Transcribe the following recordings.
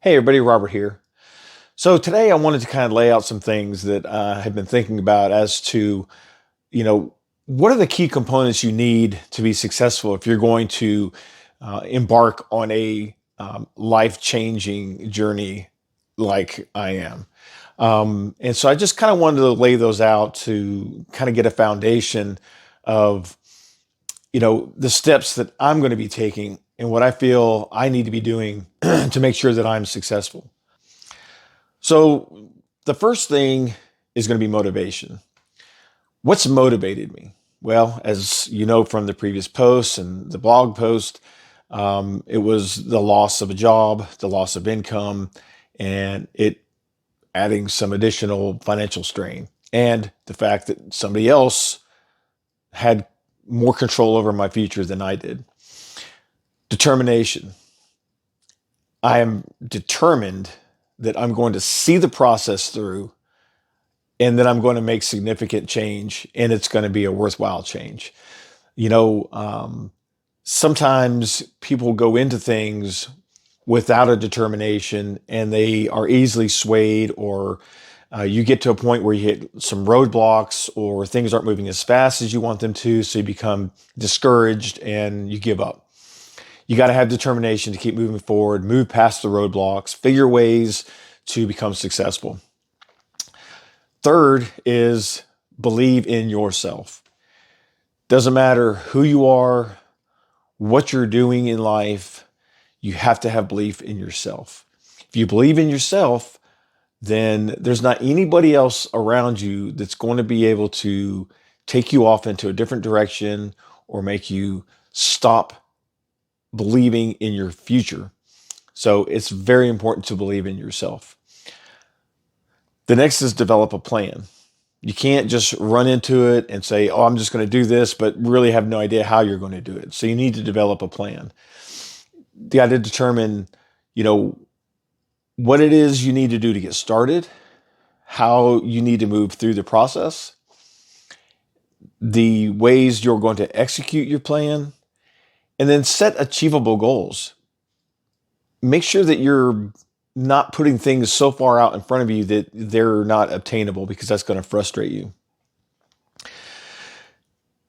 Hey everybody, Robert here. So today I wanted to kind of lay out some things that I have been thinking about as to, you know, what are the key components you need to be successful if you're going to embark on a life-changing journey like I am. And so I just kind of wanted to lay those out to kind of get a foundation of, the steps that I'm going to be taking and what I feel I need to be doing to make sure that I'm successful. So the first thing is going to be motivation. What's motivated me? Well, as you know from the previous posts and the blog post, it was the loss of a job, the loss of income, and it adding some additional financial strain, and the fact that somebody else had more control over my future than I did. Determination. I am determined that I'm going to see the process through and that I'm going to make significant change and it's going to be a worthwhile change. You know, Sometimes people go into things without a determination and they are easily swayed, or you get to a point where you hit some roadblocks or things aren't moving as fast as you want them to. So you become discouraged and you give up. You got to have determination to keep moving forward, move past the roadblocks, figure ways to become successful. Third is believe in yourself. Doesn't matter who you are, what you're doing in life, you have to have belief in yourself. If you believe in yourself, then there's not anybody else around you that's going to be able to take you off into a different direction or make you stop believing in your future. So it's very important to believe in yourself. The next is develop a plan. You can't just run into it and say, oh, I'm just going to do this, but really have no idea how you're going to do it. So you need to develop a plan. You got to determine, what it is you need to do to get started, how you need to move through the process, the ways you're going to execute your plan, and then set achievable goals. Make sure that you're not putting things so far out in front of you that they're not obtainable, because that's going to frustrate you.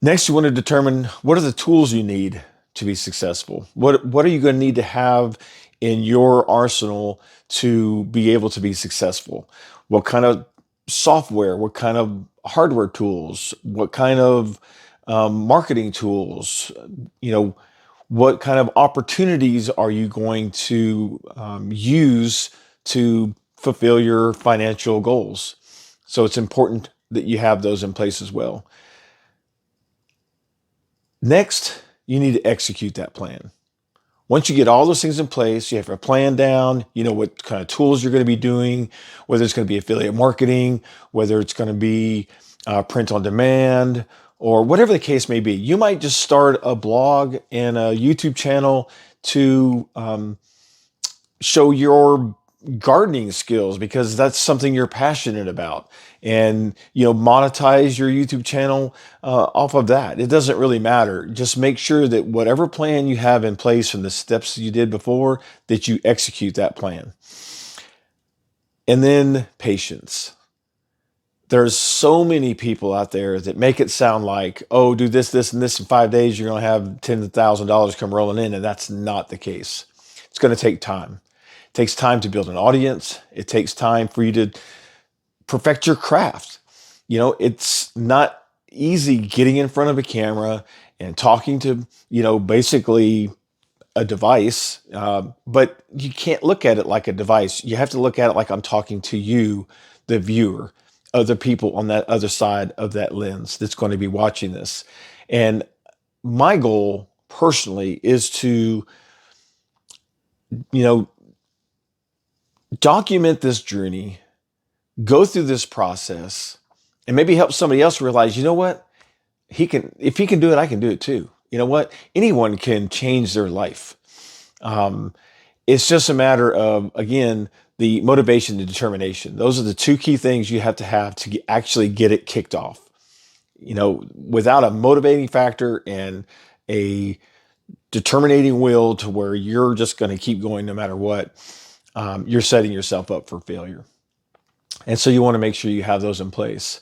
Next, you want to determine what are the tools you need to be successful. What are you going to need to have in your arsenal to be able to be successful? What kind of software, what kind of hardware tools, what kind of marketing tools, what kind of opportunities are you going to use to fulfill your financial goals? So it's important that you have those in place as well. Next, you need to execute that plan. Once you get all those things in place, you have a plan down, you know what kind of tools you're going to be doing, whether it's going to be affiliate marketing, whether it's going to be print on demand, or whatever the case may be. You might just start a blog and a YouTube channel to show your gardening skills because that's something you're passionate about, and monetize your YouTube channel off of that. It doesn't really matter. Just make sure that whatever plan you have in place from the steps you did before, that you execute that plan. And then patience. There's so many people out there that make it sound like, oh, do this, this, and this in 5 days, you're going to have tens of thousands of dollars come rolling in. And that's not the case. It's going to take time. It takes time to build an audience. It takes time for you to perfect your craft. It's not easy getting in front of a camera and talking to, basically a device, but you can't look at it like a device. You have to look at it like I'm talking to you, the viewer, other people on that other side of that lens that's going to be watching this. And my goal personally is to, document this journey, go through this process, and maybe help somebody else realize, what? If he can do it, I can do it too. You know what? Anyone can change their life. It's just a matter of, again, the motivation and determination. Those are the two key things you have to actually get it kicked off. Without a motivating factor and a determining will to where you're just going to keep going no matter what, you're setting yourself up for failure. And so you want to make sure you have those in place.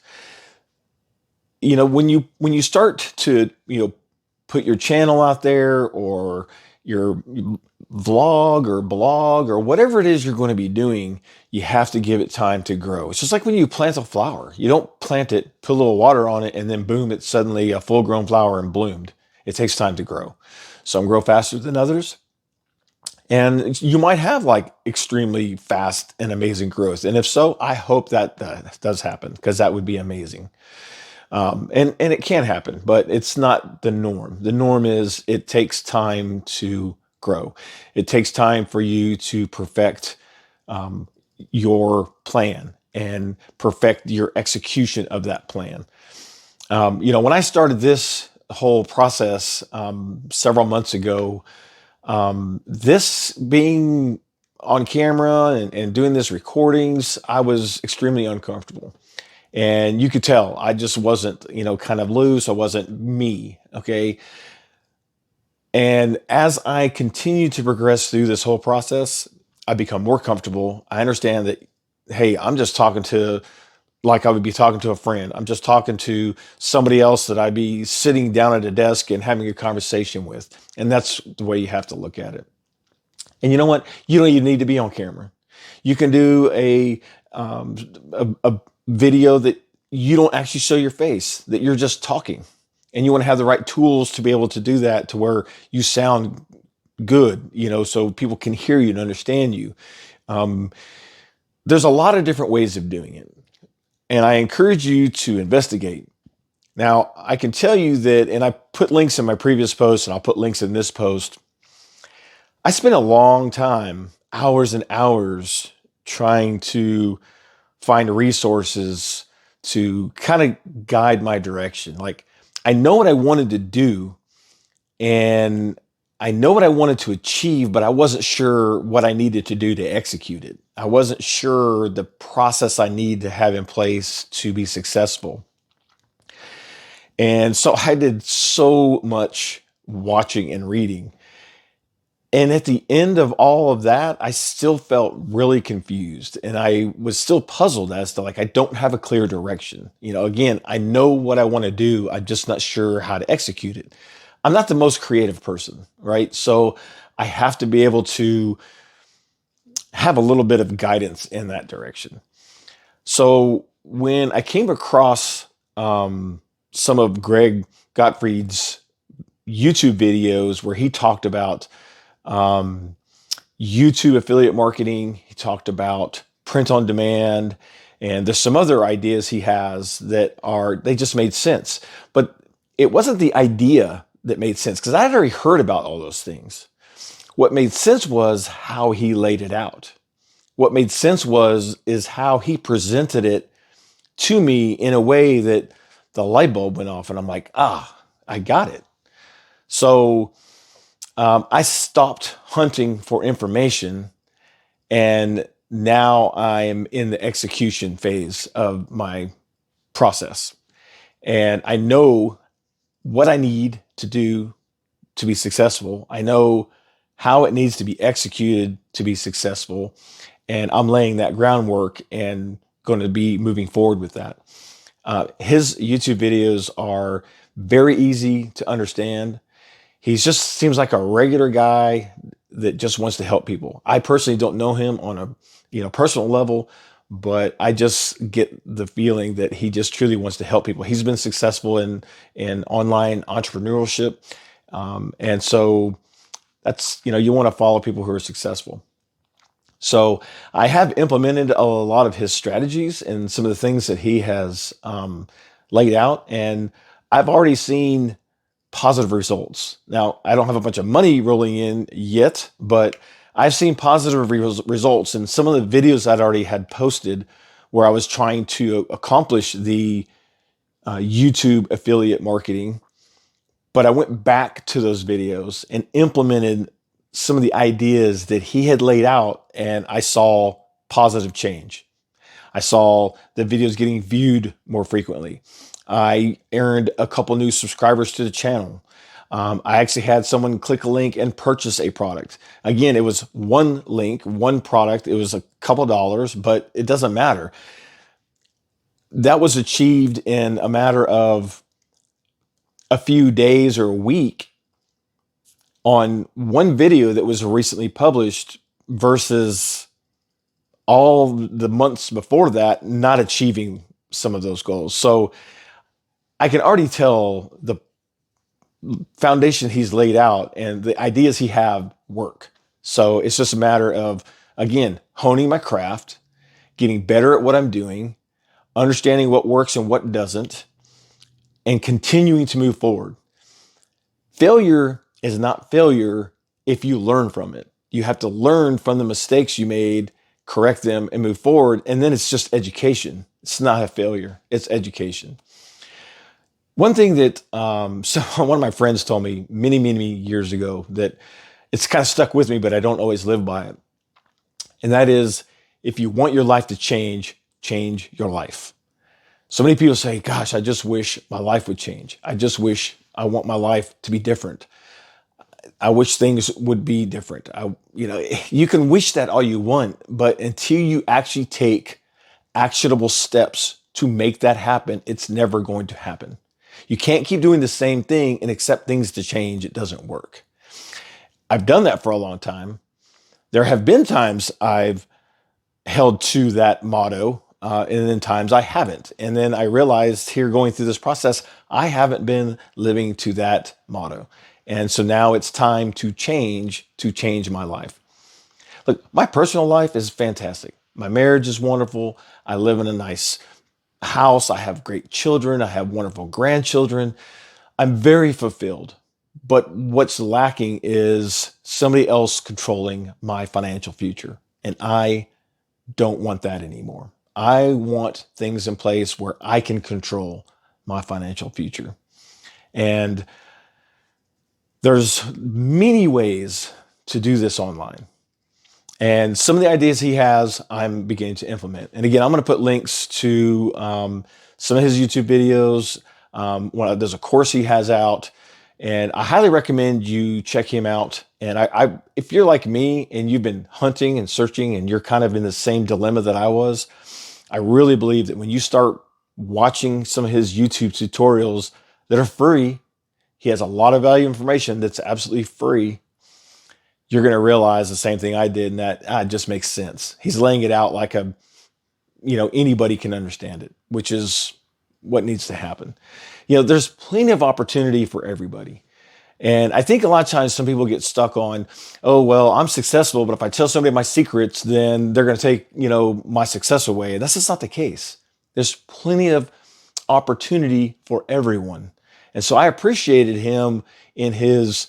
When you start to put your channel out there, or your vlog or blog or whatever it is you're going to be doing, you have to give it time to grow. It's just like when you plant a flower. You don't plant it, put a little water on it, and then boom, it's suddenly a full grown flower and bloomed. It takes time to grow. Some grow faster than others. And you might have like extremely fast and amazing growth. And if so, I hope that does happen, because that would be amazing. And it can happen, but it's not the norm. The norm is it takes time to grow. It takes time for you to perfect your plan and perfect your execution of that plan. When I started this whole process several months ago, this being on camera and doing this recordings, I was extremely uncomfortable. And you could tell I just wasn't, kind of loose. I wasn't me. Okay. And as I continue to progress through this whole process, I become more comfortable. I understand that, hey, I'm just talking to, like I would be talking to a friend. I'm just talking to somebody else that I'd be sitting down at a desk and having a conversation with. And that's the way you have to look at it. And you know what? You don't even need to be on camera. You can do a video that you don't actually show your face, that you're just talking. And you want to have the right tools to be able to do that, to where you sound good, so people can hear you and understand you. There's a lot of different ways of doing it. And I encourage you to investigate. Now, I can tell you that, and I put links in my previous post, and I'll put links in this post. I spent a long time, hours and hours, trying to find resources to kind of guide my direction. Like, I know what I wanted to do, and I know what I wanted to achieve, but I wasn't sure what I needed to do to execute it. I wasn't sure the process I need to have in place to be successful. And so I did so much watching and reading. And at the end of all of that, I still felt really confused, and I was still puzzled as to, like, I don't have a clear direction. Again, I know what I want to do. I'm just not sure how to execute it. I'm not the most creative person, right? So I have to be able to have a little bit of guidance in that direction. So when I came across some of Gottfried's YouTube videos, where he talked about YouTube affiliate marketing, he talked about print on demand, and there's some other ideas he has that they just made sense. But it wasn't the idea that made sense, because I had already heard about all those things. What made sense was how he laid it out. What made sense is how he presented it to me in a way that the light bulb went off, and I'm like, I got it. So I stopped hunting for information, and now I'm in the execution phase of my process. And I know what I need to do to be successful. I know how it needs to be executed to be successful. And I'm laying that groundwork and going to be moving forward with that. His YouTube videos are very easy to understand. He just seems like a regular guy that just wants to help people. I personally don't know him on a personal level, but I just get the feeling that he just truly wants to help people. He's been successful in online entrepreneurship, and so that's you want to follow people who are successful. So I have implemented a lot of his strategies and some of the things that he has laid out, and I've already seen positive results. Now, I don't have a bunch of money rolling in yet, but I've seen positive results in some of the videos I'd already had posted, where I was trying to accomplish the YouTube affiliate marketing. But I went back to those videos and implemented some of the ideas that he had laid out, and I saw positive change. I saw the videos getting viewed more frequently. I earned a couple new subscribers to the channel. I actually had someone click a link and purchase a product. Again, it was one link, one product. It was a couple dollars, but it doesn't matter. That was achieved in a matter of a few days or a week on one video that was recently published versus all the months before that not achieving some of those goals. So I can already tell the foundation he's laid out and the ideas he have work. So it's just a matter of, again, honing my craft, getting better at what I'm doing, understanding what works and what doesn't, and continuing to move forward. Failure is not failure if you learn from it. You have to learn from the mistakes you made, correct them, and move forward. And then it's just education. It's not a failure. It's education. One thing that so one of my friends told me many, many years ago that it's kind of stuck with me, but I don't always live by it. And that is, if you want your life to change, change your life. So many people say, gosh, I just wish my life would change. I want my life to be different. I wish things would be different. You can wish that all you want, but until you actually take actionable steps to make that happen, it's never going to happen. You can't keep doing the same thing and expect things to change. It doesn't work. I've done that for a long time. There have been times I've held to that motto, and then times I haven't. And then I realized here going through this process, I haven't been living to that motto. And so now it's time to change my life. Look, my personal life is fantastic. My marriage is wonderful. I live in a nice house. I have great children. I have wonderful grandchildren. I'm very fulfilled. But what's lacking is somebody else controlling my financial future. And I don't want that anymore. I want things in place where I can control my financial future. And there's many ways to do this online. And some of the ideas he has, I'm beginning to implement. And again, I'm going to put links to some of his YouTube videos. There's a course he has out, and I highly recommend you check him out. And if you're like me and you've been hunting and searching and you're kind of in the same dilemma that I was, I really believe that when you start watching some of his YouTube tutorials that are free, he has a lot of value information that's absolutely free. You're going to realize the same thing I did, and that it just makes sense. He's laying it out like anybody can understand it, which is what needs to happen. There's plenty of opportunity for everybody. And I think a lot of times some people get stuck on, oh, well, I'm successful, but if I tell somebody my secrets, then they're going to take, my success away. And that's just not the case. There's plenty of opportunity for everyone. And so I appreciated him in his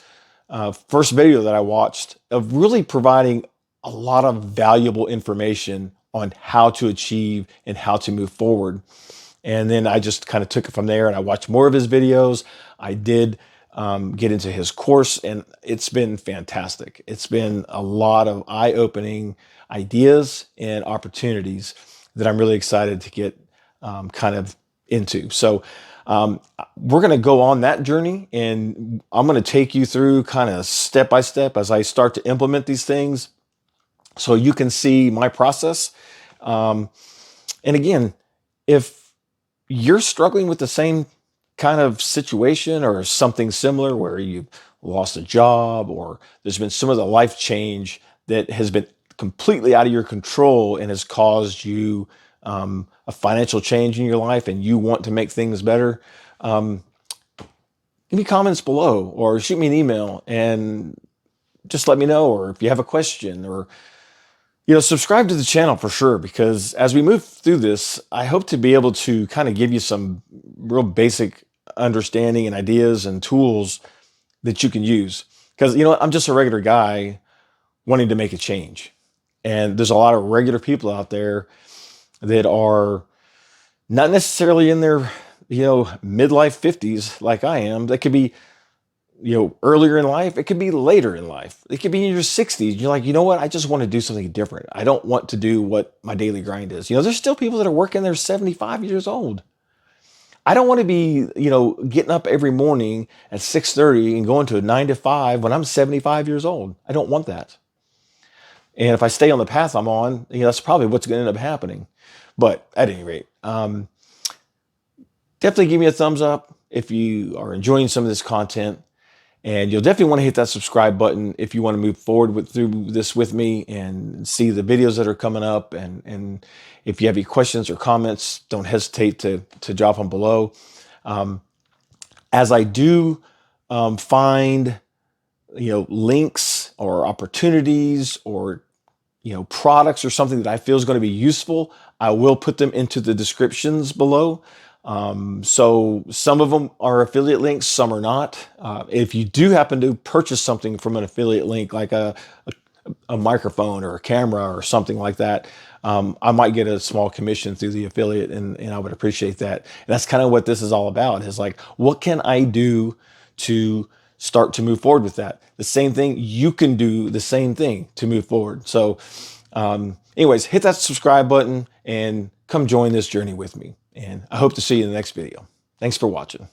first video that I watched of really providing a lot of valuable information on how to achieve and how to move forward. And then I just kind of took it from there and I watched more of his videos. I did get into his course, and it's been fantastic. It's been a lot of eye-opening ideas and opportunities that I'm really excited to get kind of into. So we're going to go on that journey, and I'm going to take you through kind of step by step as I start to implement these things so you can see my process. And again, if you're struggling with the same kind of situation or something similar where you've lost a job or there's been some of the life change that has been completely out of your control and has caused you a financial change in your life and you want to make things better, give me comments below or shoot me an email and just let me know. Or if you have a question, or subscribe to the channel for sure, because as we move through this, I hope to be able to kind of give you some real basic understanding and ideas and tools that you can use. Because, I'm just a regular guy wanting to make a change. And there's a lot of regular people out there that are not necessarily in their, midlife 50s like I am. That could be, earlier in life. It could be later in life. It could be in your 60s. You're like, you know what? I just want to do something different. I don't want to do what my daily grind is. There's still people that are working, they're 75 years old. I don't want to be, getting up every morning at 6:30 and going to a 9 to 5 when I'm 75 years old. I don't want that. And if I stay on the path I'm on, that's probably what's going to end up happening. But at any rate, definitely give me a thumbs up if you are enjoying some of this content. And you'll definitely want to hit that subscribe button if you want to move forward through this with me and see the videos that are coming up. And if you have any questions or comments, don't hesitate to drop them below. As I do find links or opportunities or products or something that I feel is going to be useful, I will put them into the descriptions below. So some of them are affiliate links, some are not. If you do happen to purchase something from an affiliate link, like a microphone or a camera or something like that, I might get a small commission through the affiliate, and I would appreciate that. And that's kind of what this is all about, is like, what can I do to start to move forward with that? The same thing, you can do the same thing to move forward. So anyways, hit that subscribe button and come join this journey with me. And I hope to see you in the next video. Thanks for watching.